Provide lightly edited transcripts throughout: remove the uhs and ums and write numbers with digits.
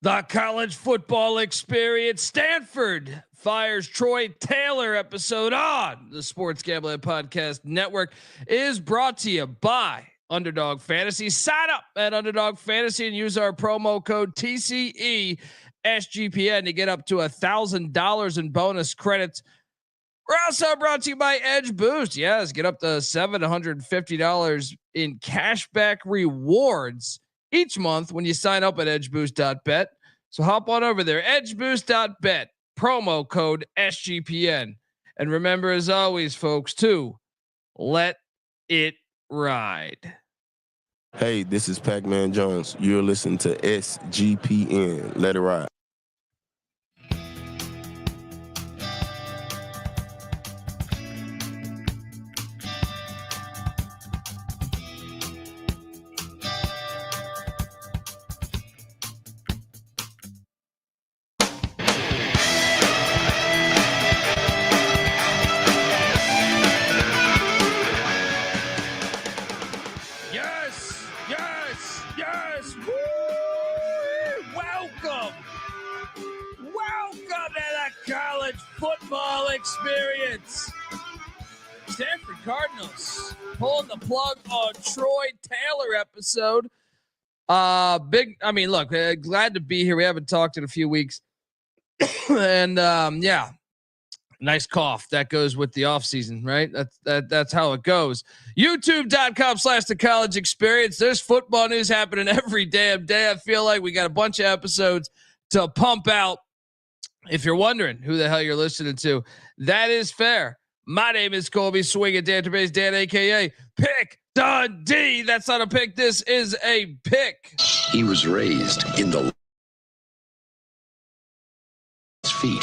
The college football experience. Stanford fires Troy Taylor episode on the Sports Gambling Podcast Network is brought to you by Underdog Fantasy. Sign up at Underdog Fantasy and use our promo code TCE SGPN to get up to $1,000 in bonus credits. We're also brought to you by Edge Boost. Yes, get up to $750 in cashback rewards each month when you sign up at edgeboost.bet. So hop on over there, edgeboost.bet, promo code SGPN. And remember, as always, folks, to let it ride. Hey, this is Pac-Man Jones. You're listening to SGPN. Let it ride. Experience. Stanford Cardinals pulling the plug on Troy Taylor episode. Look, glad to be here. We haven't talked in a few weeks. And yeah, nice cough. That goes with the off season, right? That's how it goes. YouTube.com/the college experience. There's football news happening every damn day. I feel like we got a bunch of episodes to pump out. If you're wondering who the hell you're listening to, that is fair. My name is Colby Swinging Database Dan, aka Pick Dundee. That's not a pick. This is a pick. He was raised in the feet,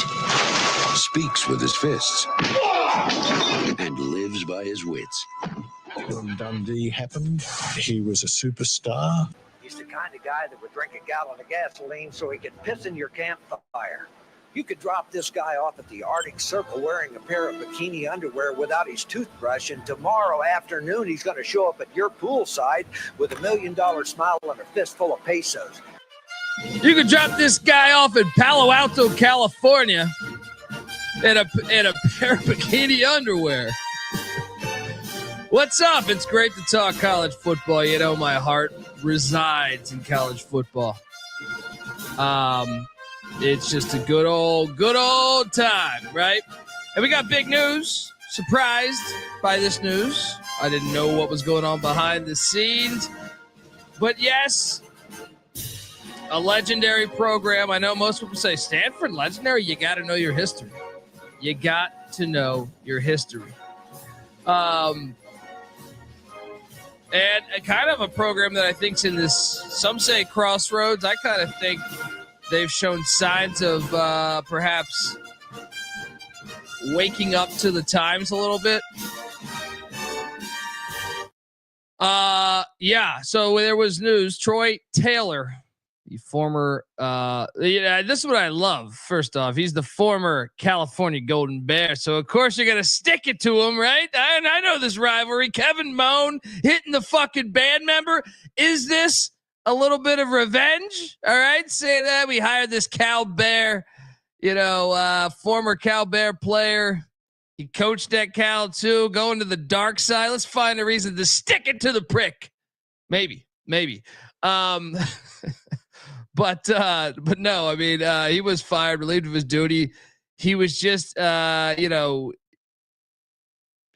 speaks with his fists, and lives by his wits. When Dundee happened, he was a superstar. He's the kind of guy that would drink a gallon of gasoline so he could piss in your campfire. You could drop this guy off at the Arctic Circle wearing a pair of bikini underwear without his toothbrush, and tomorrow afternoon he's going to show up at your poolside with $1 million smile and a fistful of pesos. You could drop this guy off in Palo Alto, California, in a pair of bikini underwear. What's up? It's great to talk college football. You know, my heart resides in college football. It's just a good old time, right? And we got big news. Surprised by this news. I didn't know what was going on behind the scenes. But yes, a legendary program. I know most people say, Stanford legendary? You got to know your history. You got to know your history. And a kind of a program that I think's in this, some say crossroads. I kind of think they've shown signs of perhaps waking up to the times a little bit. Yeah, so there was news. Troy Taylor, the former, this is what I love. First off, he's the former California Golden Bear. So, of course, you're going to stick it to him, right? And I know this rivalry. Kevin Moan hitting the fucking band member. Is this a little bit of revenge? All right. Say that we hired this Cal Bear, former Cal Bear player. He coached at Cal too, going to the dark side. Let's find a reason to stick it to the prick. Maybe. But no, I mean, he was fired, relieved of his duty. He was just,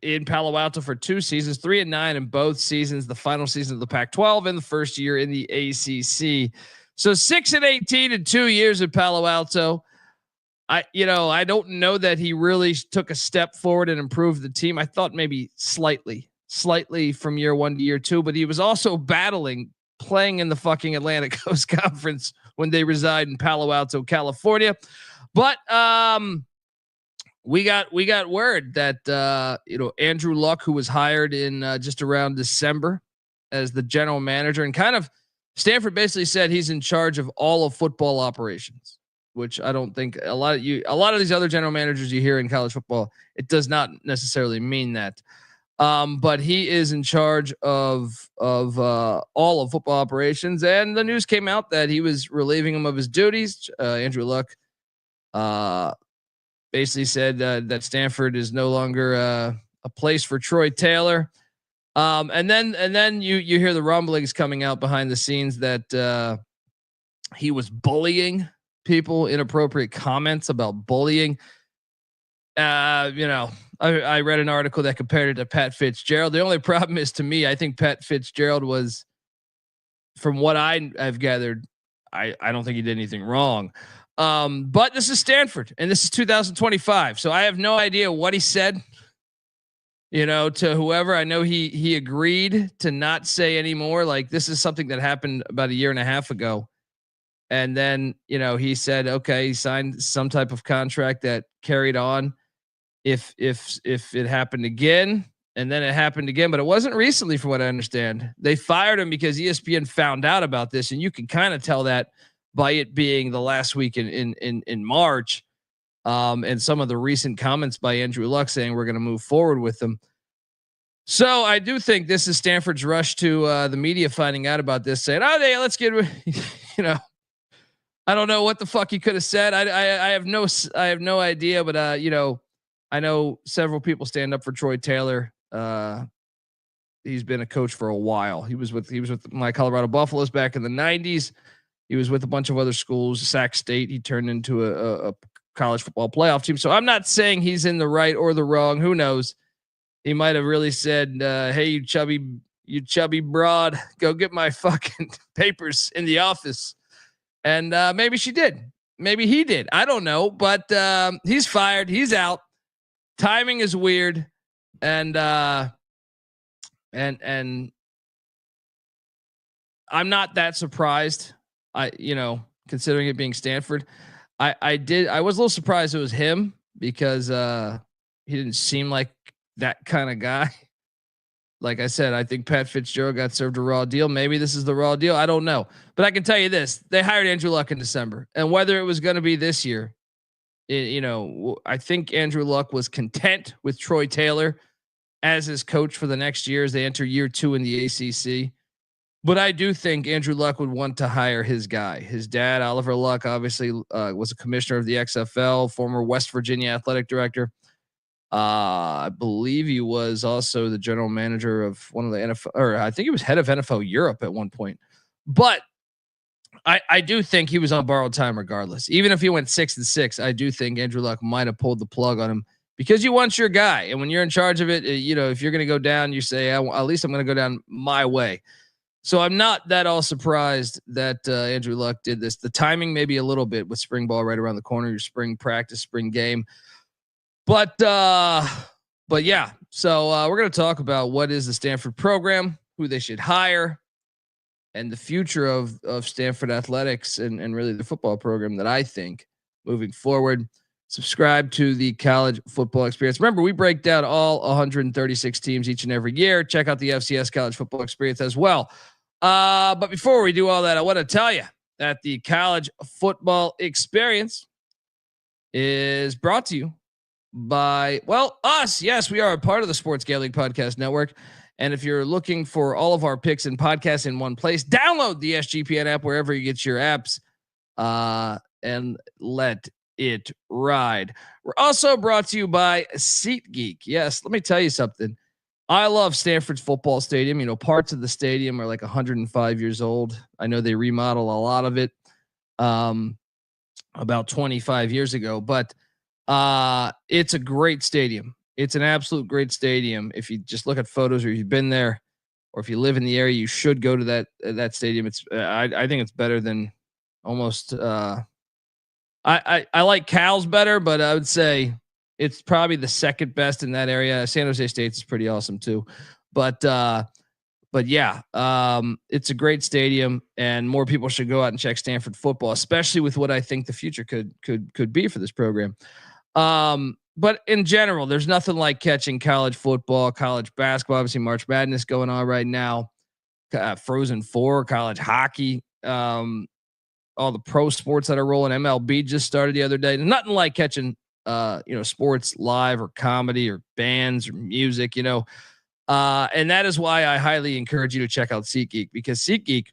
in Palo Alto for 2 seasons, 3-9 in both seasons, the final season of the Pac-12 and the first year in the ACC. So 6-18 in 2 years at Palo Alto. I don't know that he really took a step forward and improved the team. I thought maybe slightly from year 1 to year 2, but he was also playing in the fucking Atlantic Coast Conference when they reside in Palo Alto, California. But, we got word that Andrew Luck, who was hired in just around December as the general manager, and kind of Stanford basically said he's in charge of all of football operations, which I don't think a lot of these other general managers you hear in college football, it does not necessarily mean that. But he is in charge of all of football operations, and the news came out that he was relieving him of his duties. Andrew Luck basically said that Stanford is no longer a place for Troy Taylor. And then you hear the rumblings coming out behind the scenes that he was bullying people, inappropriate comments about bullying. I read an article that compared it to Pat Fitzgerald. The only problem is, to me, I think Pat Fitzgerald was, from what I've gathered, I don't think he did anything wrong. But this is Stanford, and this is 2025. So I have no idea what he said, to whoever. I know he agreed to not say anymore. Like, this is something that happened about a year and a half ago. And then, he said, okay, he signed some type of contract that carried on if it happened again, and then it happened again, but it wasn't recently, from what I understand. They fired him because ESPN found out about this, and you can kind of tell that by it being the last week in March, and some of the recent comments by Andrew Luck saying we're going to move forward with them. So I do think this is Stanford's rush to the media finding out about this, saying, "Oh, yeah, let's get," I don't know what the fuck he could have said. I have no idea, but I know several people stand up for Troy Taylor. He's been a coach for a while. He was with my Colorado Buffaloes back in the 90s. He was with a bunch of other schools. Sac State. He turned into a college football playoff team. So I'm not saying he's in the right or the wrong. Who knows? He might have really said, "Hey, you chubby broad, go get my fucking papers in the office." And maybe she did. Maybe he did. I don't know. But he's fired. He's out. Timing is weird, and I'm not that surprised. Considering it being Stanford, I was a little surprised it was him, because he didn't seem like that kind of guy. Like I said, I think Pat Fitzgerald got served a raw deal. Maybe this is the raw deal. I don't know, but I can tell you this: they hired Andrew Luck in December, and whether it was going to be this year, I think Andrew Luck was content with Troy Taylor as his coach for the next year as they enter year 2 in the ACC. But I do think Andrew Luck would want to hire his guy. His dad, Oliver Luck, obviously was a commissioner of the XFL, former West Virginia athletic director. I believe he was also the general manager of one of the NFL, or I think he was head of NFL Europe at one point. But I do think he was on borrowed time regardless. Even if he went 6-6, I do think Andrew Luck might have pulled the plug on him, because you want your guy. And when you're in charge of it, if you're going to go down, you say, at least I'm going to go down my way. So I'm not that all surprised that Andrew Luck did this. The timing maybe a little bit, with spring ball right around the corner, your spring practice, spring game. But yeah. So we're going to talk about what is the Stanford program, who they should hire, and the future of Stanford athletics and really the football program that I think moving forward. Subscribe to the College Football Experience. Remember, we break down all 136 teams each and every year. Check out the FCS College Football Experience as well. But before we do all that, I want to tell you that the College Football Experience is brought to you by, us. Yes, we are a part of the Sports Gambling Podcast Network. And if you're looking for all of our picks and podcasts in one place, download the SGPN app wherever you get your apps, and let it ride. We're also brought to you by SeatGeek. Yes, let me tell you something. I love Stanford's football stadium. Parts of the stadium are like 105 years old. I know they remodel a lot of it about 25 years ago, but it's a great stadium. It's an absolute great stadium. If you just look at photos, or you've been there, or if you live in the area, you should go to that stadium. It's I think it's better than almost. I like Cal's better, but I would say it's probably the second best in that area. San Jose State's is pretty awesome too, but yeah, it's a great stadium, and more people should go out and check Stanford football, especially with what I think the future could be for this program. But in general, there's nothing like catching college football, college basketball, obviously March Madness going on right now, Frozen Four, college hockey, all the pro sports that are rolling. MLB just started the other day. There's nothing like catching, sports live, or comedy, or bands, or music. And that is why I highly encourage you to check out SeatGeek, because SeatGeek,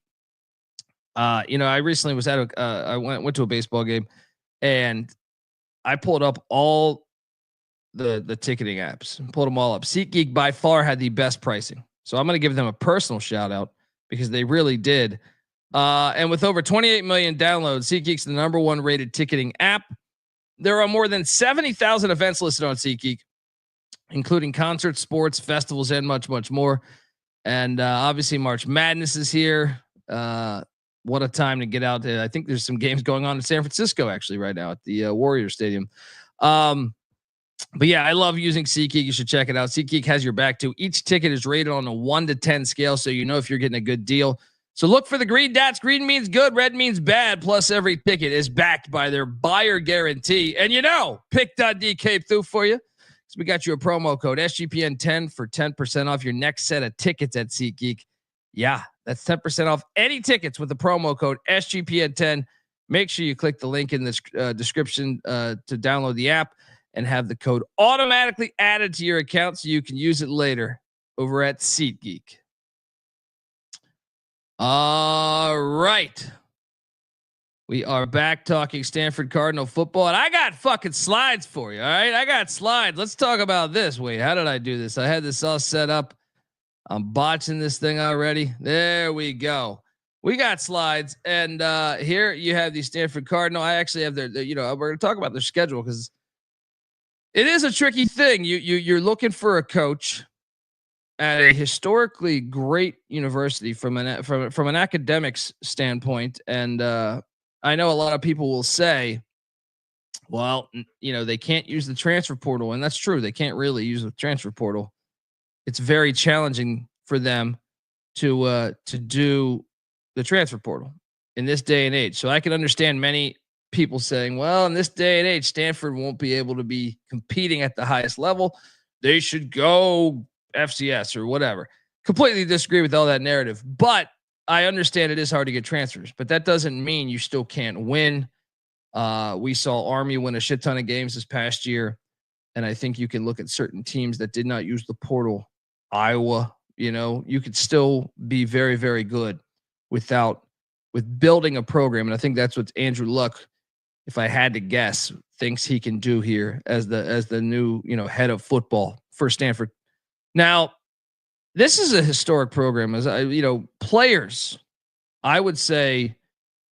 I recently was at I went to a baseball game, and I pulled up all the ticketing apps, pulled them all up. SeatGeek by far had the best pricing. So I'm going to give them a personal shout out because they really did. And with over 28 million downloads, SeatGeek's the number one rated ticketing app. There are more than 70,000 events listed on SeatGeek, including concerts, sports, festivals, and much, much more. And obviously March Madness is here. What a time to get out there. I think there's some games going on in San Francisco actually right now at the Warrior Stadium. But yeah, I love using SeatGeek. You should check it out. SeatGeek has your back too. Each ticket is rated on a 1 to 10 scale, so you know if you're getting a good deal. So look for the green dots. Green means good, red means bad. Plus, every ticket is backed by their buyer guarantee. And Pick Dundee came through for you. So we got you a promo code SGPN10 for 10% off your next set of tickets at SeatGeek. Yeah, that's 10% off any tickets with the promo code SGPN10. Make sure you click the link in the description to download the app and have the code automatically added to your account so you can use it later over at SeatGeek. All right. We are back talking Stanford Cardinal football, and I got fucking slides for you. All right. I got slides. Let's talk about this. Wait, how did I do this? I had this all set up. I'm botching this thing already. There we go. We got slides. And here you have the Stanford Cardinal. I actually have their we're going to talk about their schedule because it is a tricky thing. You're looking for a coach at a historically great university from an academics standpoint. And I know a lot of people will say, well, they can't use the transfer portal. And that's true. They can't really use the transfer portal. It's very challenging for them to do the transfer portal in this day and age. So I can understand many people saying, well, in this day and age, Stanford won't be able to be competing at the highest level. They should go FCS or whatever. Completely disagree with all that narrative, but I understand it is hard to get transfers, but that doesn't mean you still can't win. We saw Army win a shit ton of games this past year. And I think you can look at certain teams that did not use the portal. Iowa, you could still be very, very good with building a program. And I think that's what Andrew Luck, if I had to guess, thinks he can do here as the new, head of football for Stanford. Now, this is a historic program. As players, I would say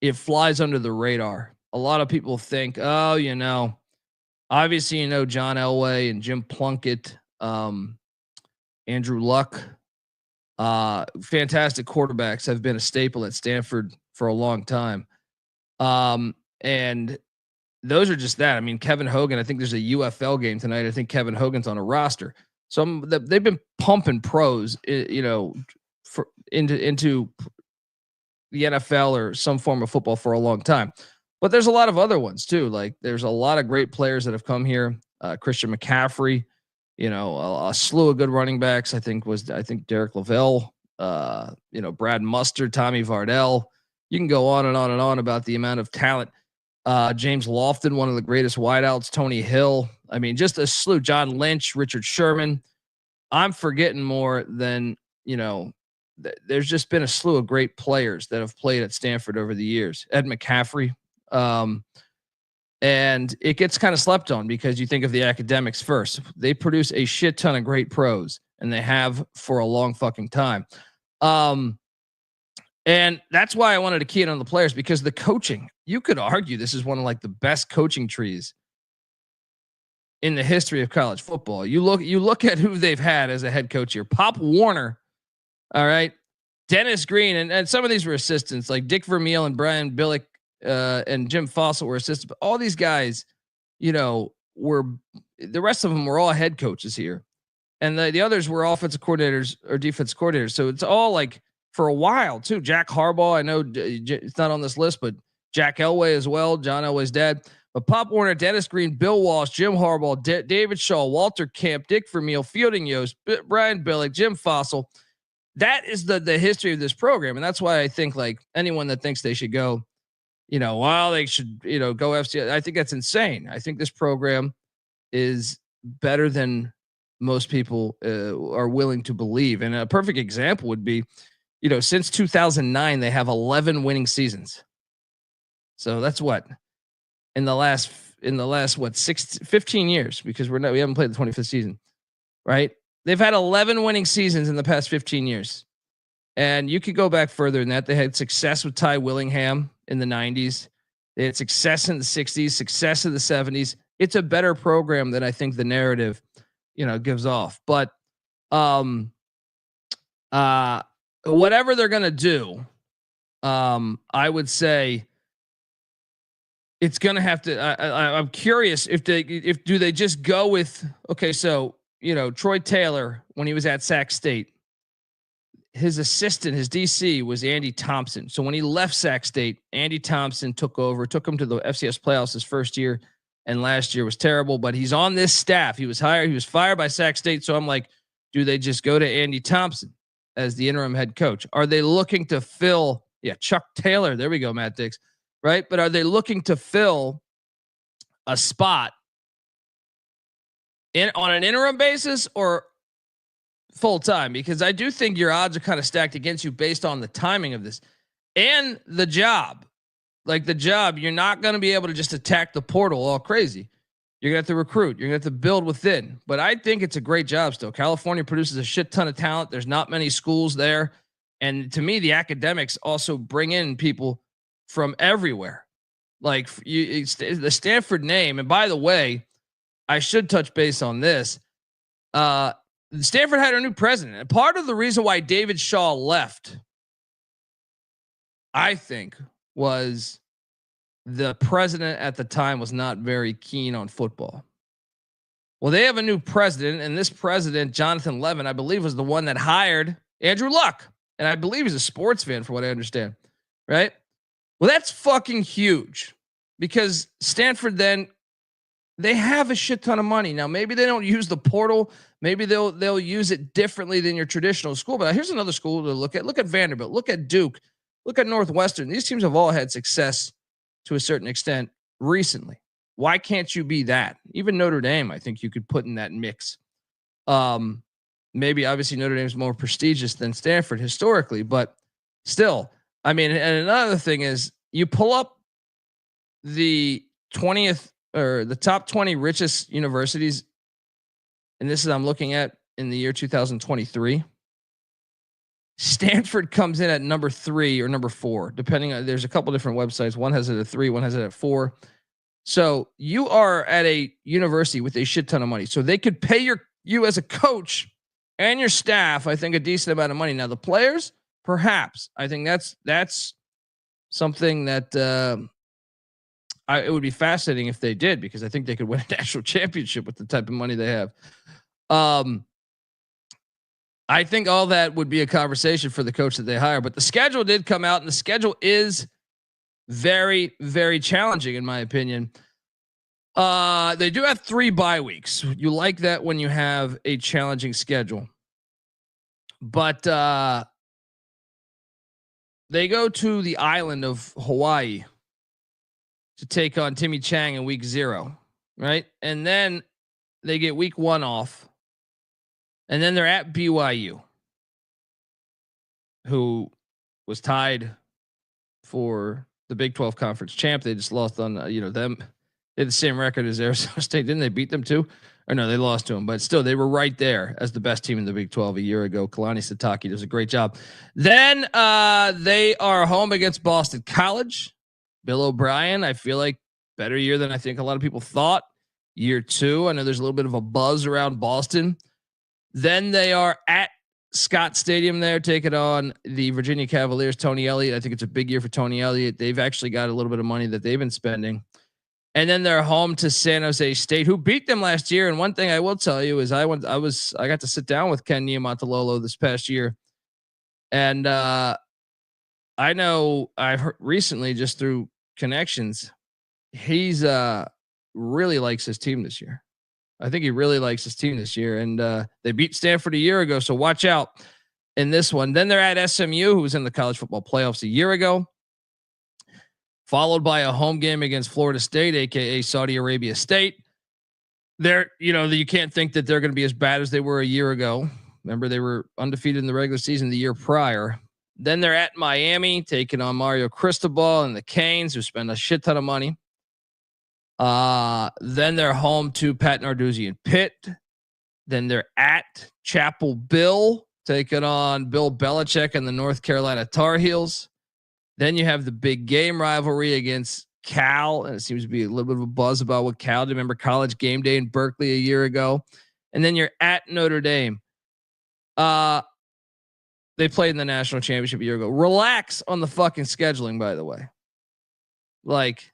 it flies under the radar. A lot of people think, obviously, John Elway and Jim Plunkett, Andrew Luck, fantastic quarterbacks have been a staple at Stanford for a long time. And those are just that. I mean, Kevin Hogan, I think there's a UFL game tonight. I think Kevin Hogan's on a roster. So they've been pumping pros, into the NFL or some form of football for a long time. But there's a lot of other ones too. Like there's a lot of great players that have come here. Christian McCaffrey, a slew of good running backs. I think Derek Lavelle, Brad Mustard, Tommy Vardell. You can go on and on and on about the amount of talent. James Lofton, one of the greatest wideouts, Tony Hill. I mean, just a slew. John Lynch, Richard Sherman. I'm forgetting more than, there's just been a slew of great players that have played at Stanford over the years. Ed McCaffrey. And it gets kind of slept on because you think of the academics first. They produce a shit ton of great pros, and they have for a long fucking time. And that's why I wanted to key in on the players, because the coaching, you could argue this is one of the best coaching trees in the history of college football. You look at who they've had as a head coach here. Pop Warner. All right. Dennis Green. And some of these were assistants like Dick Vermeil and Brian Billick, and Jim Fossil were assistants, but all these guys, were, the rest of them were all head coaches here. And the others were offensive coordinators or defense coordinators. So it's all for a while too. Jack Harbaugh, I know it's not on this list, but Jack Elway as well. John Elway's dad, but Pop Warner, Dennis Green, Bill Walsh, Jim Harbaugh, David Shaw, Walter Camp, Dick Vermeil, Fielding Yost, Brian Billick, Jim Fossil. That is the history of this program. And that's why I think anyone that thinks they should go, they should, go FCS. I think that's insane. I think this program is better than most people are willing to believe. And a perfect example would be, since 2009, they have 11 winning seasons. So that's what in the last 15 years, because we haven't played the 25th season, right? They've had 11 winning seasons in the past 15 years. And you could go back further than that. They had success with Ty Willingham in the 90s. They had success in the 60s, success in the 70s. It's a better program than I think the narrative, gives off. But whatever they're going to do, I would say it's going to have to. I'm curious if do they just go with, okay, so Troy Taylor, when he was at Sac State, his assistant, his DC was Andy Thompson. So when he left Sac State, Andy Thompson took him to the FCS playoffs his first year, and last year was terrible. But he's on this staff. He was fired by Sac State. So I'm like, do they just go to Andy Thompson as the interim head coach? Are they looking to fill? Yeah, Chuck Taylor. There we go, Matt Dix. Right, but are they looking to fill a spot on an interim basis or full time? Because I do think your odds are kind of stacked against you based on the timing of this and the job. Like the job, you're not going to be able to just attack the portal all crazy. You're going to have to recruit. You're going to have to build within. But I think it's a great job still. California produces a shit ton of talent. There's not many schools there. And to me, the academics also bring in people from everywhere. Like the Stanford name. And by the way, I should touch base on this. Stanford had a new president. And part of the reason why David Shaw left, I think, was the president at the time was not very keen on football. Well, they have a new president, and this president, Jonathan Levin, I believe, was the one that hired Andrew Luck. And I believe he's a sports fan, for what I understand. Right? Well, that's fucking huge, because Stanford then, they have a shit ton of money. Now, maybe they don't use the portal. Maybe they'll use it differently than your traditional school. But here's another school to look at. Look at Vanderbilt. Look at Duke. Look at Northwestern. These teams have all had success to a certain extent recently. Why can't you be that? Even Notre Dame, I think you could put in that mix. Maybe obviously Notre Dame is more prestigious than Stanford historically, but still, I mean, and another thing is you pull up the 20th or the top 20 richest universities, and this is I'm looking at in the year 2023. Stanford comes in at number 3 or number 4, depending on, there's a couple different websites. One has it at 3, one has it at 4. So you are at a university with a shit ton of money. So they could pay you as a coach and your staff, I think, a decent amount of money. Now the players, perhaps. I think that's something that it would be fascinating if they did, because I think they could win a national championship with the type of money they have. I think all that would be a conversation for the coach that they hire, but the schedule did come out, and the schedule is very, very challenging in my opinion. They do have 3 bye weeks. You like that when you have a challenging schedule, but they go to the island of Hawaii to take on Timmy Chang in week 0, right? And then they get week 1 off. And then they're at BYU, who was tied for the Big 12 conference champ. They just lost on, them. They had the same record as Arizona State. Didn't they beat them too? Or no, they lost to them, but still they were right there as the best team in the Big 12 a year ago. Kalani Sitake does a great job. Then they are home against Boston College. Bill O'Brien, I feel like better year than I think a lot of people thought. Year 2, I know there's a little bit of a buzz around Boston. Then they are at Scott Stadium there, taking on the Virginia Cavaliers. Tony Elliott, I think it's a big year for Tony Elliott. They've actually got a little bit of money that they've been spending. And then they're home to San Jose State, who beat them last year. And one thing I will tell you is I got to sit down with Ken Niumatalolo this past year. And I know I've heard recently, just through connections, he's really likes his team this year. I think he really likes his team this year, and they beat Stanford a year ago. So watch out in this one. Then they're at SMU, who was in the college football playoffs a year ago, followed by a home game against Florida State, AKA Saudi Arabia State. they're, you can't think that they're going to be as bad as they were a year ago. Remember, they were undefeated in the regular season the year prior. Then they're at Miami, taking on Mario Cristobal and the Canes, who spend a shit ton of money. Then they're home to Pat Narduzzi and Pitt. Then they're at Chapel Bill, taking on Bill Belichick and the North Carolina Tar Heels. Then you have the big game rivalry against Cal, and it seems to be a little bit of a buzz about what Cal did. Remember College Game Day in Berkeley a year ago. And then you're at Notre Dame. They played in the national championship a year ago. Relax on the fucking scheduling, by the way. Like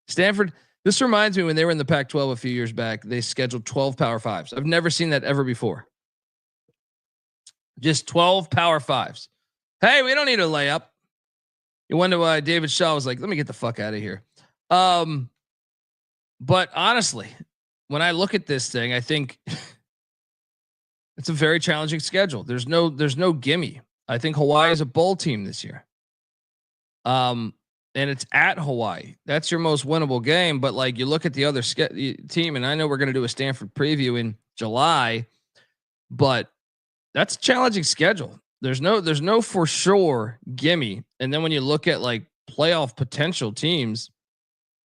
Stanford, this reminds me when they were in the Pac-12 a few years back, they scheduled 12 Power Fives. I've never seen that ever before. Just 12 Power Fives. Hey, we don't need a layup. You wonder why David Shaw was like, let me get the fuck out of here. But honestly, when I look at this thing, I think it's a very challenging schedule. There's no gimme. I think Hawaii is a bowl team this year. And it's at Hawaii. That's your most winnable game. But like you look at the other team, and I know we're going to do a Stanford preview in July, but that's a challenging schedule. There's no for sure gimme. And then when you look at like playoff potential teams,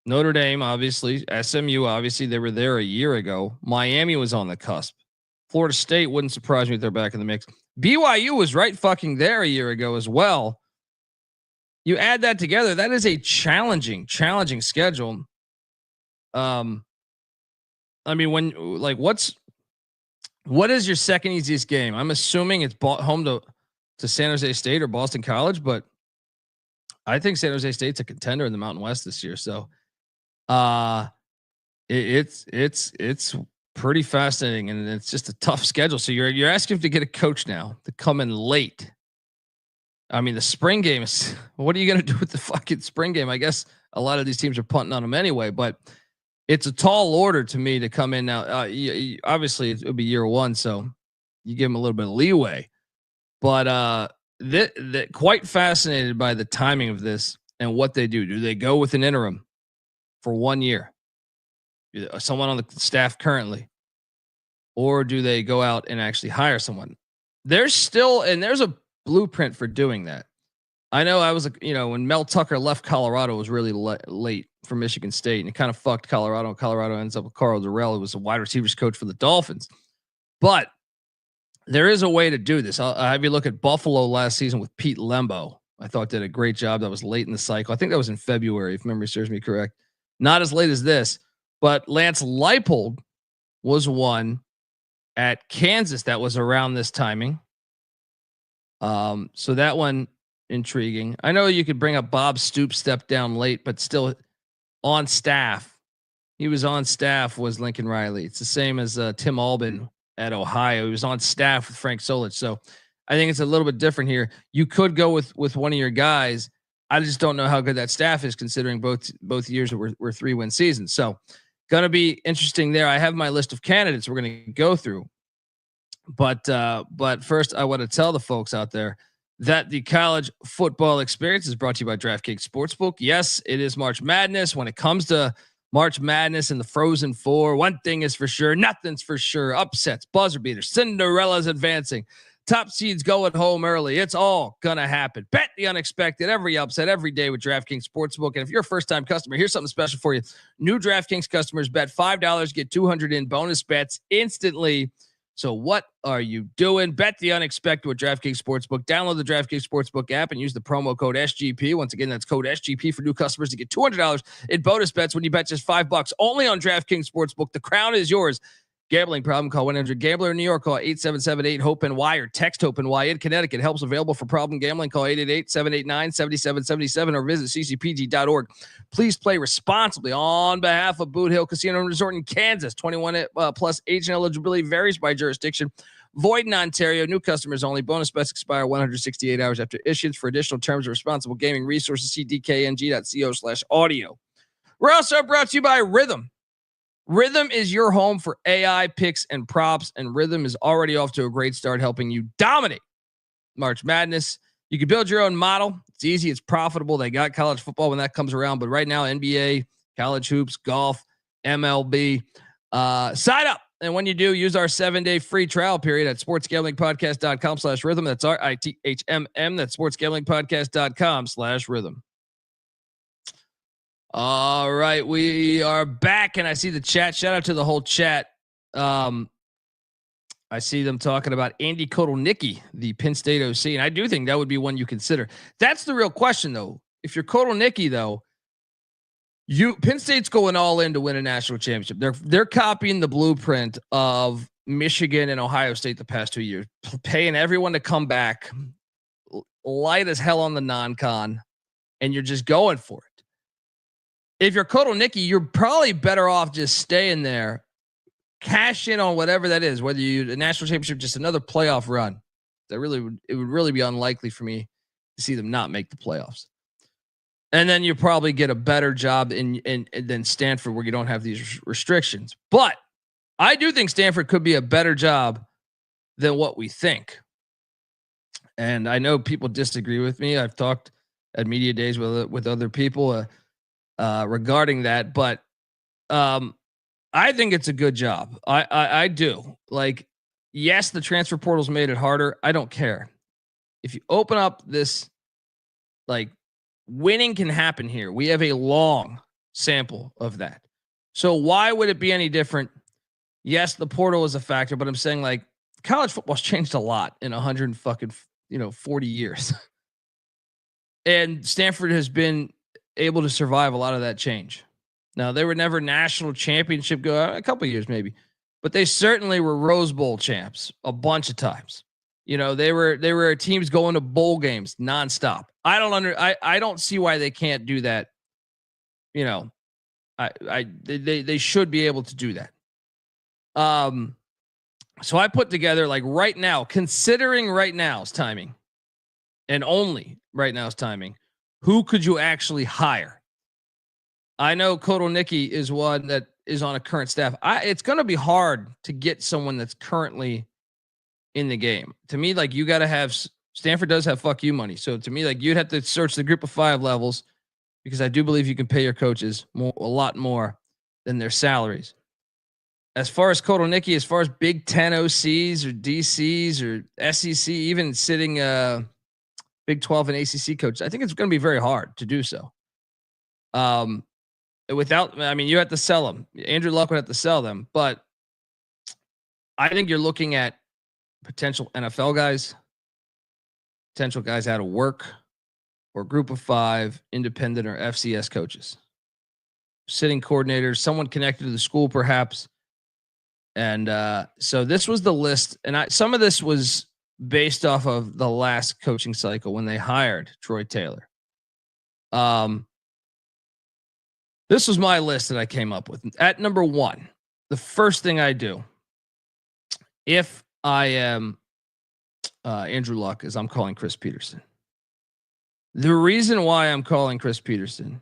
Notre Dame, obviously, SMU, obviously they were there a year ago. Miami was on the cusp. Florida State wouldn't surprise me if they're back in the mix. BYU was right fucking there a year ago as well. You add that together, that is a challenging schedule. I mean, what is your second easiest game? I'm assuming it's home to San Jose State or Boston College, but I think San Jose State's a contender in the Mountain West this year. So, it's pretty fascinating, and it's just a tough schedule. So you're asking to get a coach now to come in late. I mean, the spring game is, what are you going to do with the fucking spring game? I guess a lot of these teams are punting on them anyway, but it's a tall order to me to come in now. Obviously it'll be year one, so you give them a little bit of leeway, but quite fascinated by the timing of this and what they do. Do they go with an interim for 1 year? Someone on the staff currently, or do they go out and actually hire someone? There's a blueprint for doing that. I know I was, when Mel Tucker left Colorado, it was really late for Michigan State, and it kind of fucked Colorado. Colorado ends up with Carl Durrell, who was a wide receivers coach for the Dolphins. But there is a way to do this. I'll have you look at Buffalo last season with Pete Lembo. I thought did a great job. That was late in the cycle. I think that was in February, if memory serves me correct. Not as late as this. But Lance Leipold was one at Kansas that was around this timing. So that one intriguing. I know you could bring up Bob Stoops stepped down late, but still on staff. He was on staff was Lincoln Riley. It's the same as Tim Albin at Ohio. He was on staff with Frank Solich. So I think it's a little bit different here. You could go with one of your guys. I just don't know how good that staff is, considering both years were 3-win seasons. So going to be interesting there. I have my list of candidates we're going to go through. But first, I want to tell the folks out there that the college football experience is brought to you by DraftKings Sportsbook. Yes, it is March Madness. When it comes to March Madness and the Frozen Four, one thing is for sure, nothing's for sure. Upsets, buzzer beaters, Cinderella's advancing, top seeds going home early. It's all gonna happen. Bet the unexpected every upset every day with DraftKings Sportsbook. And if you're a first-time customer, here's something special for you. New DraftKings customers bet $5, get $200 in bonus bets instantly. So what are you doing? Bet the unexpected with DraftKings Sportsbook. Download the DraftKings Sportsbook app and use the promo code SGP. Once again, that's code SGP for new customers to get $200 in bonus bets when you bet just $5 only on DraftKings Sportsbook. The crown is yours. Gambling problem? Call 1-800-GAMBLER in New York. Call 877-8-HOPE-NY or text HOPE-NY in Connecticut. Helps available for problem gambling. Call 888-789-7777 or visit ccpg.org. Please play responsibly on behalf of Boot Hill Casino and Resort in Kansas. 21 plus age and eligibility varies by jurisdiction. Void in Ontario. New customers only. Bonus bets expire 168 hours after issuance. For additional terms of responsible gaming resources, see dkng.co/audio. We're also brought to you by Rhythm. Rhythm is your home for AI picks and props, and Rhythm is already off to a great start, helping you dominate March Madness. You can build your own model. It's easy. It's profitable. They got college football when that comes around, but right now, NBA, college hoops, golf, MLB, Sign up. And when you do, use our 7-day free trial period at sportsgamblingpodcast.com/rhythm. That's RITHMM. That's sportsgamblingpodcast.com/rhythm. All right, we are back, and I see the chat. Shout out to the whole chat. I see them talking about Andy Kotelnicki, the Penn State OC, and I do think that would be one you consider. That's the real question, though. If you're Kotelnicki, though, Penn State's going all in to win a national championship. They're copying the blueprint of Michigan and Ohio State the past 2 years, paying everyone to come back, light as hell on the non-con, and you're just going for it. If you're Kotelnicki, you're probably better off just staying there, cash in on whatever that is, whether you a national championship, just another playoff run. It would really be unlikely for me to see them not make the playoffs. And then you probably get a better job than Stanford, where you don't have these restrictions. But I do think Stanford could be a better job than what we think. And I know people disagree with me. I've talked at media days with other people regarding that, but I think it's a good job. I do. Like, yes, the transfer portal's made it harder. I don't care. If you open up this, like, winning can happen here. We have a long sample of that. So why would it be any different? Yes, the portal is a factor, but I'm saying, like, college football's changed a lot in 40 years. And Stanford has been able to survive a lot of that change. Now, they were never national championship a couple of years maybe, but they certainly were Rose Bowl champs a bunch of times. They were teams going to bowl games nonstop. I don't see why they can't do that. They should be able to do that. So I put together, like, right now, considering right now's timing, and only right now's timing, who could you actually hire? I know Kotelnicki is one that is on a current staff. It's going to be hard to get someone that's currently in the game. To me, like, you got to have Stanford does have fuck you money. So to me, like, you'd have to search the group of 5 levels, because I do believe you can pay your coaches a lot more than their salaries. As far as Kotelnicki, as far as Big Ten OCs or DCs or SEC, even sitting Big 12 and ACC coaches, I think it's going to be very hard to do so. You have to sell them. Andrew Luck would have to sell them, but I think you're looking at potential NFL guys, potential guys out of work, or group of 5 independent or FCS coaches, sitting coordinators, someone connected to the school perhaps. And so this was the list, and some of this was based off of the last coaching cycle when they hired Troy Taylor. This was my list that I came up with. At number 1, the first thing I do, if I am Andrew Luck, is I'm calling Chris Peterson. The reason why I'm calling Chris Peterson,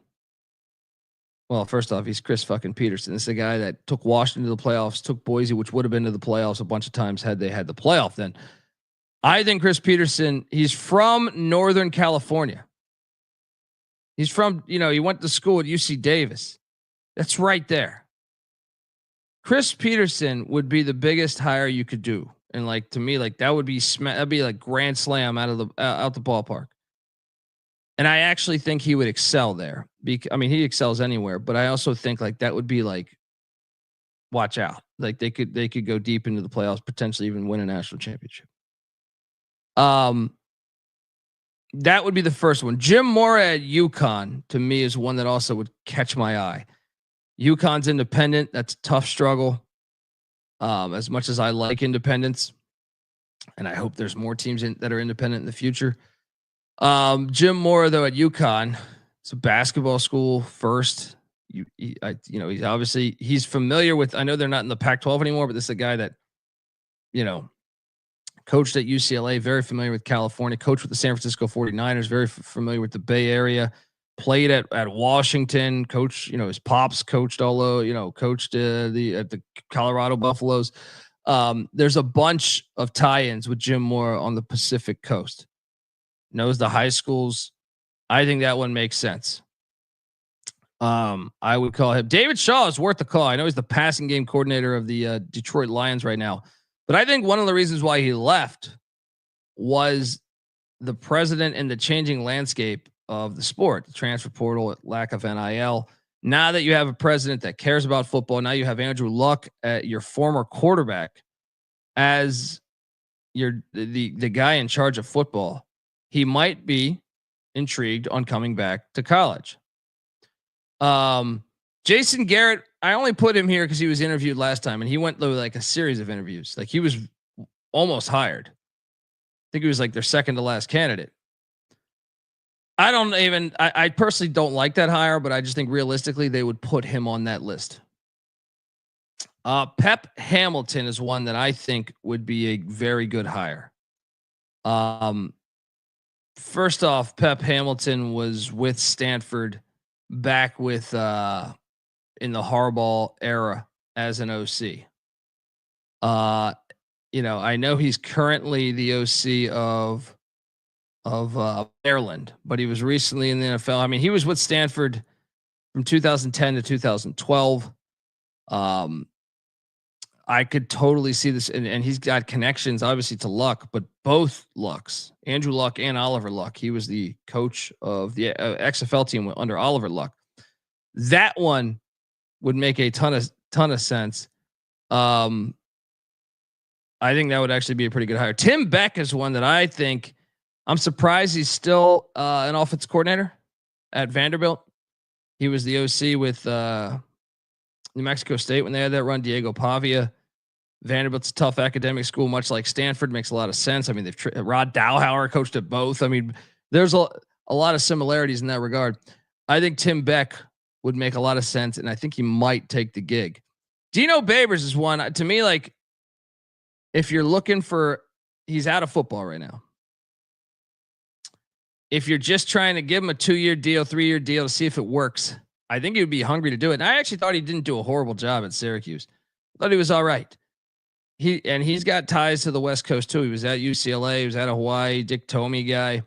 well, first off, he's Chris fucking Peterson. This is a guy that took Washington to the playoffs, took Boise, which would have been to the playoffs a bunch of times had they had the playoff then. I think Chris Peterson, he's from Northern California. He's from, he went to school at UC Davis. That's right there. Chris Peterson would be the biggest hire you could do. And, like, to me, like, that'd be like grand slam out the ballpark. And I actually think he would excel there. He excels anywhere, but I also think, like, that would be, like, watch out. Like, they could go deep into the playoffs, potentially even win a national championship. That would be the first one. Jim Mora at UConn, to me, is one that also would catch my eye. UConn's independent. That's a tough struggle. As much as I like independence, and I hope there's more teams that are independent in the future. Jim Mora, though, at UConn, it's a basketball school first. He's obviously, he's familiar with, I know they're not in the Pac-12 anymore, but this is a guy that, coached at UCLA, very familiar with California, coached with the San Francisco 49ers, very familiar with the Bay Area, played at Washington, his pops coached coached at the Colorado Buffaloes. There's a bunch of tie-ins with Jim Mora on the Pacific Coast. Knows the high schools. I think that one makes sense. I would call him. David Shaw is worth the call. I know he's the passing game coordinator of the Detroit Lions right now, but I think one of the reasons why he left was the president and the changing landscape of the sport, the transfer portal, lack of NIL. Now that you have a president that cares about football, now you have Andrew Luck, your former quarterback, as the guy in charge of football. He might be intrigued on coming back to college. Jason Garrett, I only put him here because he was interviewed last time, and he went through like a series of interviews. Like he was almost hired. I think he was like their second to last candidate. I personally don't like that hire, but I just think realistically they would put him on that list. Pep Hamilton is one that I think would be a very good hire. First off, Pep Hamilton was with Stanford back with in the Harbaugh era as an OC. I know he's currently the OC of Maryland, but he was recently in the NFL. I mean, he was with Stanford from 2010 to 2012. I could totally see this, and he's got connections obviously to Luck, but both Lucks, Andrew Luck and Oliver Luck. He was the coach of the XFL team under Oliver Luck. That one would make a ton of sense. I think that would actually be a pretty good hire. Tim Beck is one that I think. I'm surprised he's still an offensive coordinator at Vanderbilt. He was the OC with New Mexico State when they had that run. Diego Pavia. Vanderbilt's a tough academic school, much like Stanford. Makes a lot of sense. I mean, Rod Dowhauer coached at both. I mean, there's a lot of similarities in that regard. I think Tim Beck would make a lot of sense, and I think he might take the gig. Dino Babers is one to me. Like, if you're looking for, he's out of football right now. If you're just trying to give him a 2-year deal, 3-year deal to see if it works, I think he would be hungry to do it. And I actually thought he didn't do a horrible job at Syracuse. I thought he was all right. He's got ties to the West Coast too. He was at UCLA. He was at a Hawaii. Dick Tomey guy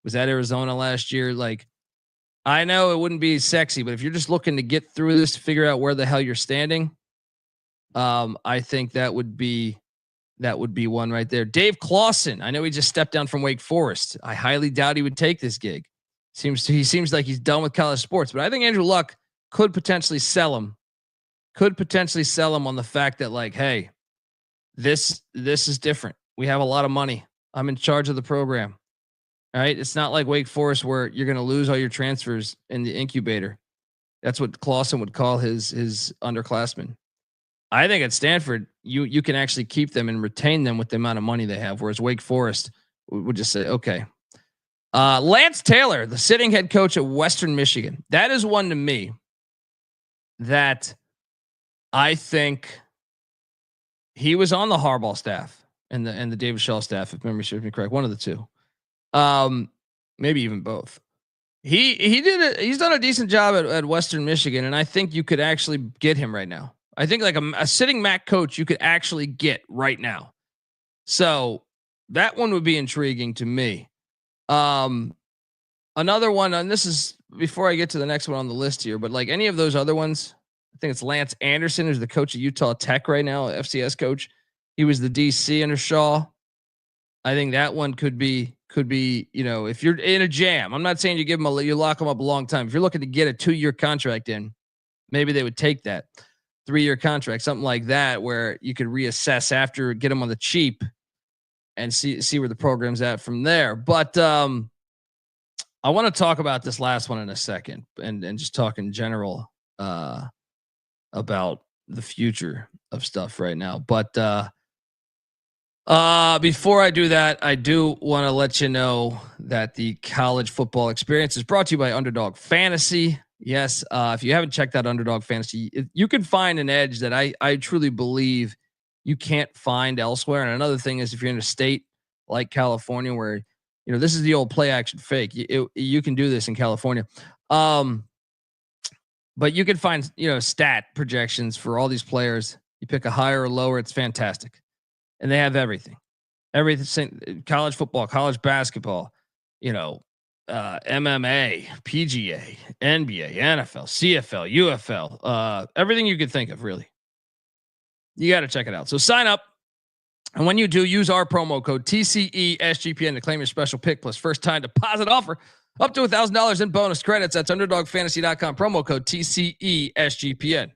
was at Arizona last year. Like, I know it wouldn't be sexy, but if you're just looking to get through this, to figure out where the hell you're standing, I think that would be one right there. Dave Clawson. I know he just stepped down from Wake Forest. I highly doubt he would take this gig. He seems like he's done with college sports, but I think Andrew Luck could potentially sell him. On the fact that, like, hey, this is different. We have a lot of money. I'm in charge of the program. All right. It's not like Wake Forest where you're going to lose all your transfers in the incubator. That's what Clawson would call his underclassmen. I think at Stanford, you can actually keep them and retain them with the amount of money they have. Whereas Wake Forest would just say, okay. Lance Taylor, the sitting head coach at Western Michigan. That is one to me that I think he was on the Harbaugh staff and the David Shaw staff, if memory serves me correct. One of the two. Maybe even both. He's done a decent job at Western Michigan, and I think you could actually get him right now. I think like a sitting MAC coach you could actually get right now. So that one would be intriguing to me. Another one, and this is before I get to the next one on the list here, but like any of those other ones, I think it's Lance Anderson, who's the coach at Utah Tech right now, FCS coach. He was the DC under Shaw. I think that one could be, if you're in a jam, I'm not saying you lock them up a long time. If you're looking to get a 2-year contract in, maybe they would take that 3-year contract, something like that, where you could reassess after, get them on the cheap and see where the program's at from there. But I want to talk about this last one in a second and just talk in general about the future of stuff right now. But before I do that, I do want to let you know that the college football experience is brought to you by Underdog Fantasy. Yes, if you haven't checked out Underdog Fantasy, you can find an edge that I truly believe you can't find elsewhere. And another thing is, if you're in a state like California, where this is the old play action fake, you can do this in California. But you can find stat projections for all these players. You pick a higher or lower, it's fantastic, and they have everything, college football, college basketball, MMA, PGA, NBA, NFL, CFL, UFL, everything you could think of, really. You got to check it out. So sign up. And when you do, use our promo code TCESGPN to claim your special pick plus first time deposit offer up to $1,000 in bonus credits. That's underdogfantasy.com, promo code TCESGPN.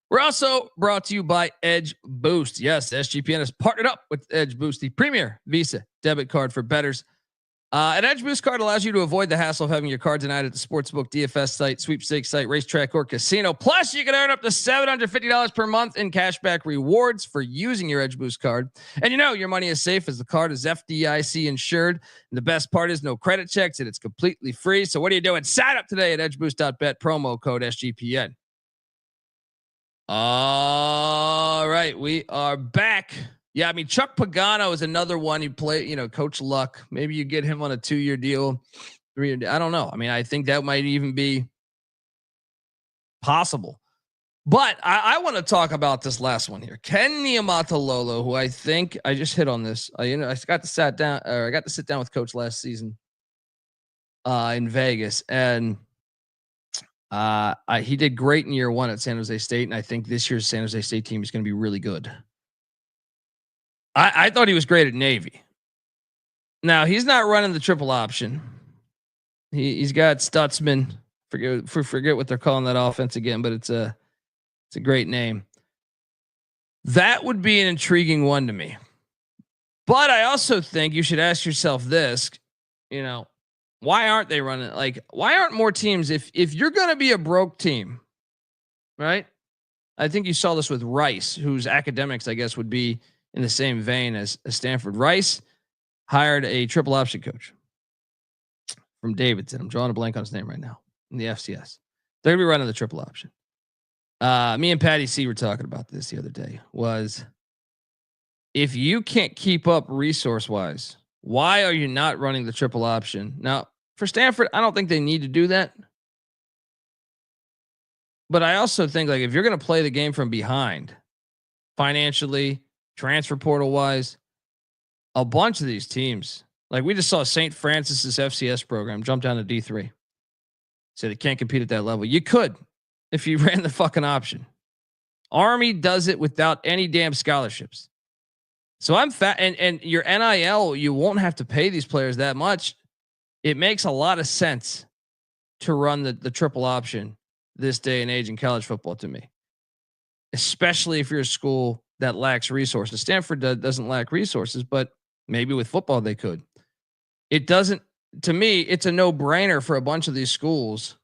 We're also brought to you by Edge Boost. Yes, SGPN has partnered up with Edge Boost, the premier Visa debit card for bettors. An Edge Boost card allows you to avoid the hassle of having your card denied at the sportsbook, DFS site, sweepstakes site, racetrack, or casino. Plus, you can earn up to $750 per month in cashback rewards for using your Edge Boost card. And you know your money is safe as the card is FDIC insured. And the best part is no credit checks and it's completely free. So what are you doing? Sign up today at edgeboost.bet, promo code SGPN. All right, we are back. Yeah, I mean, Chuck Pagano is another one you play, Coach Luck. Maybe you get him on a 2-year deal, 3-year deal. I don't know. I mean, I think that might even be possible. But I want to talk about this last one here. Ken Niumatalolo, who I think I just hit on this. I got to sit down with Coach last season in Vegas, and he did great in year 1 at San Jose State, and I think this year's San Jose State team is going to be really good. I thought he was great at Navy. Now he's not running the triple option. He's got Stutzman. Forget what they're calling that offense again, but it's a great name. That would be an intriguing one to me. But I also think you should ask yourself this, why aren't they running? Why aren't more teams, if you're going to be a broke team, right? I think you saw this with Rice, whose academics, I guess, would be in the same vein as Stanford. Rice hired a triple option coach from Davidson. I'm drawing a blank on his name right now in the FCS. They're going to be running the triple option. Me and Patty C were talking about this the other day, was if you can't keep up resource wise, why are you not running the triple option? Now, for Stanford, I don't think they need to do that. But I also think, if you're going to play the game from behind, financially, transfer portal wise, a bunch of these teams, we just saw St. Francis's FCS program jump down to D3. So they can't compete at that level. You could if you ran the fucking option. Army does it without any damn scholarships. So I'm fat, and your NIL, you won't have to pay these players that much. It makes a lot of sense to run the triple option this day and age in college football to me, especially if you're a school that lacks resources. Stanford doesn't lack resources, but maybe with football they could. It doesn't. To me, it's a no-brainer for a bunch of these schools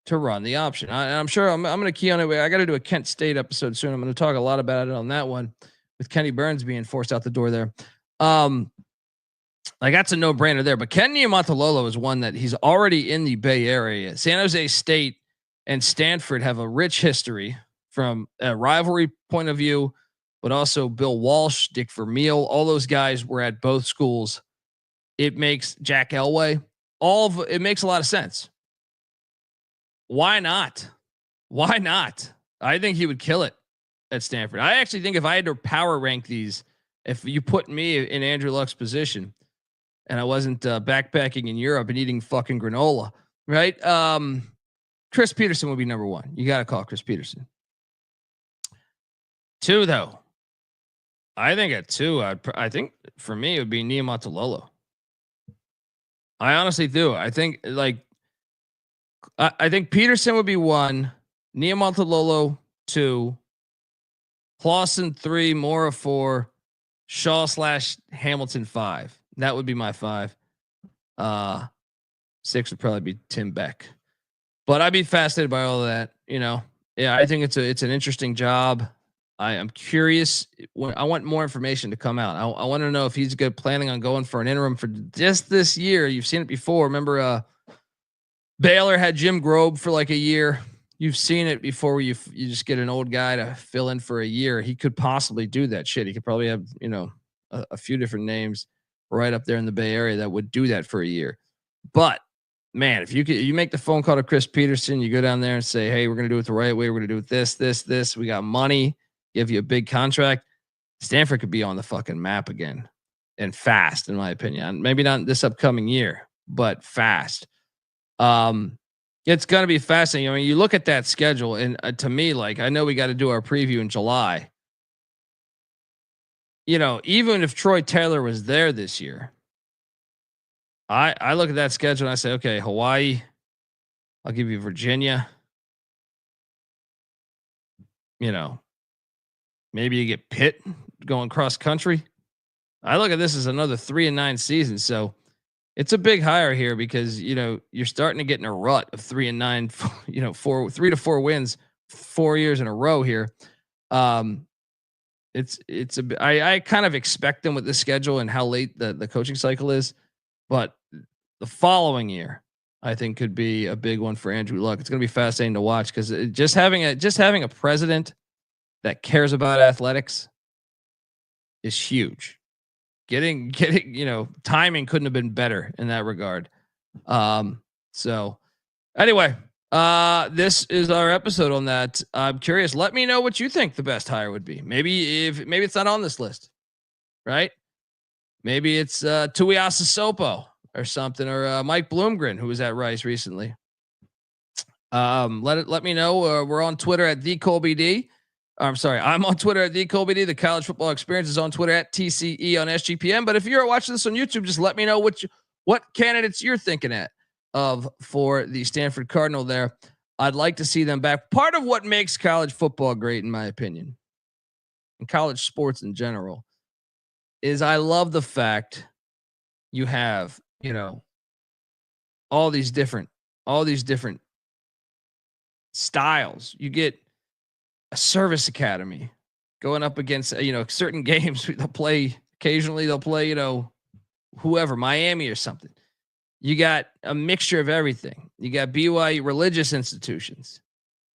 to run the option. I'm sure I'm going to key on it. I got to do a Kent State episode soon. I'm going to talk a lot about it on that one, with Kenny Burns being forced out the door there. That's a no-brainer there. But Ken Niumatalolo is one that he's already in the Bay Area. San Jose State and Stanford have a rich history from a rivalry point of view, but also Bill Walsh, Dick Vermeil, all those guys were at both schools. It makes Jack Elway, it makes a lot of sense. Why not? Why not? I think he would kill it at Stanford. I actually think if I had to power rank these, if you put me in Andrew Luck's position and I wasn't backpacking in Europe and eating fucking granola, right? Chris Peterson would be number 1. You got to call Chris Peterson. 2, though. I think at 2, I think for me, it would be Niumatalolo. I honestly do. I think I think Peterson would be 1, Niumatalolo 2, Clawson 3, Mora 4, Shaw / Hamilton 5. That would be my 5. 6 would probably be Tim Beck. But I'd be fascinated by all of that. Yeah, I think it's an interesting job. I am curious. I want more information to come out. I want to know if he's planning on going for an interim for just this year. You've seen it before. Remember, Baylor had Jim Grobe for a year. You've seen it before where you just get an old guy to fill in for a year. He could possibly do that shit. He could probably have, a few different names right up there in the Bay Area that would do that for a year. But man, if you make the phone call to Chris Peterson, you go down there and say, hey, we're going to do it the right way. We're going to do it this. We got money. Give you a big contract. Stanford could be on the fucking map again. and fast, in my opinion. Maybe not this upcoming year, but fast. It's going to be fascinating. I mean, you look at that schedule, and to me, like, I know we got to do our preview in July. You know, even if Troy Taylor was there this year, I look at that schedule and I say, okay, Hawaii, I'll give you Virginia. You know, maybe you get Pitt going cross country. I look at this as another 3-9 season. So it's a big hire here because, you know, you're starting to get in a rut of 3-9, you know, 3 to 4 wins, 4 years in a row here. I kind of expect them with the schedule and how late the coaching cycle is, but the following year, I think could be a big one for Andrew Luck. It's going to be fascinating to watch because just having a president that cares about athletics is huge. Getting, you know, timing couldn't have been better in that regard. So anyway, this is our episode on that. I'm curious. Let me know what you think the best hire would be. Maybe it's not on this list, right? Maybe it's Tuiasa Sopo or something, or Mike Bloomgren, who was at Rice recently. Let me know. We're on Twitter at TheColbyD. I'm sorry, I'm on Twitter at TheColbyD. The College Football Experience is on Twitter at TCE on SGPN. But if you're watching this on YouTube, just let me know what candidates you're thinking of for the Stanford Cardinal there. I'd like to see them back. Part of what makes college football great, in my opinion, and college sports in general, is I love the fact you have, you know, all these different styles. You get a service academy going up against, you know, certain games. Occasionally they'll play, you know, whoever, Miami or something. You got a mixture of everything. You got BYU religious institutions.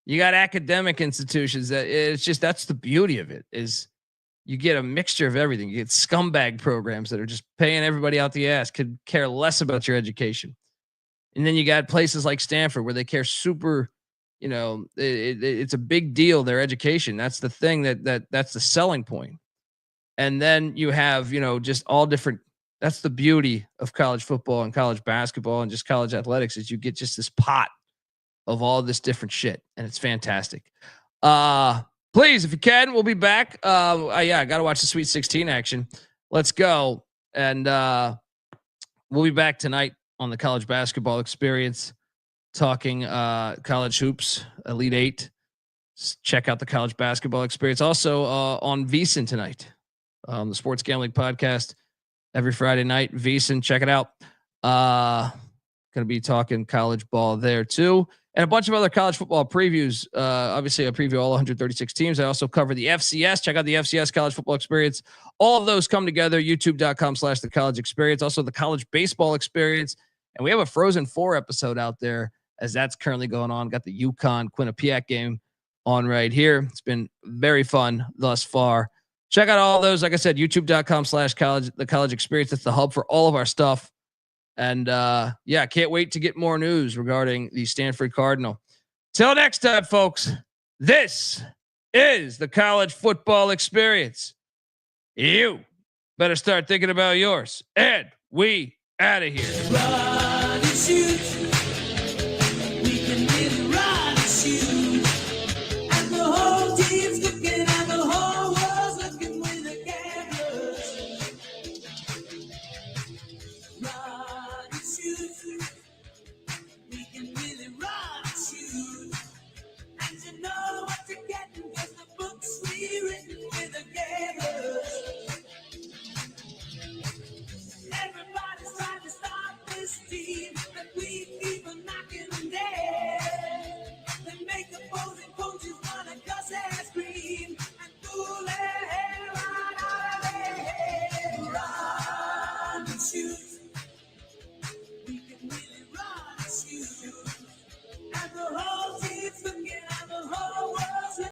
You got academic institutions. That's the beauty of it, is you get a mixture of everything. You get scumbag programs that are just paying everybody out the ass, could care less about your education. And then you got places like Stanford where they care super, you know, it's a big deal, their education. That's the thing that's the selling point. And then you have, you know, just all different. That's the beauty of college football and college basketball and just college athletics, is you get just this pot of all this different shit. And it's fantastic. Please, if you can, we'll be back. I got to watch the Sweet 16 action. Let's go. And we'll be back tonight on the College Basketball Experience, talking college hoops, Elite Eight. Check out the College Basketball Experience. Also on VSiN tonight, the Sports Gambling Podcast every Friday night. VSiN, check it out. Going to be talking college ball there too, and a bunch of other college football previews. Obviously, I preview all 136 teams. I also cover the FCS. Check out the FCS College Football Experience. All of those come together. YouTube.com/the College Experience. Also, the College Baseball Experience. And we have a Frozen 4 episode out there, as that's currently going on. Got the UConn Quinnipiac game on right here. It's been very fun thus far. Check out all those. Like I said, youtube.com/college, the College Experience. That's the hub for all of our stuff. And can't wait to get more news regarding the Stanford Cardinal. Till next time, folks, this is the College Football Experience. You better start thinking about yours. And we out of here.